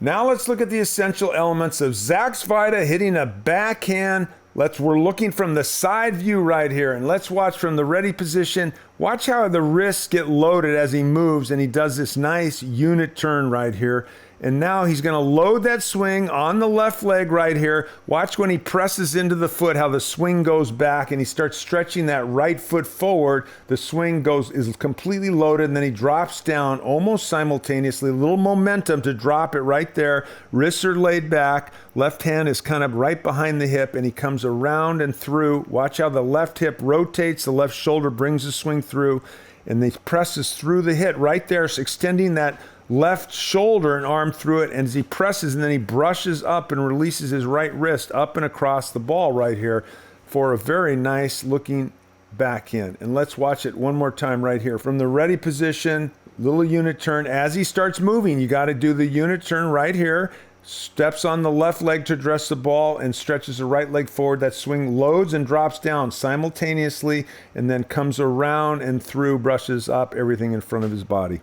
Now let's look at the essential elements of Zach Svajda hitting a backhand. We're looking from the side view right here, and let's watch from the ready position. Watch how the wrists get loaded as he moves, and he does this nice unit turn right here. And now he's going to load that swing on the left leg right here. Watch when he presses into the foot, how the swing goes back, and he starts stretching that right foot forward. The swing is completely loaded, and then he drops down almost simultaneously. A little momentum to drop it right there. Wrists are laid back. Left hand is kind of right behind the hip, and he comes around and through. Watch how the left hip rotates. The left shoulder brings the swing through, and he presses through the hit right there, extending that left shoulder and arm through it, and as he presses, and then he brushes up and releases his right wrist up and across the ball right here for a very nice looking backhand. And let's watch it one more time right here from the ready position. Little unit turn as he starts moving. You got to do the unit turn right here. Steps on the left leg to address the ball and stretches the right leg forward. That swing loads and drops down simultaneously, and then comes around and through, brushes up everything in front of his body.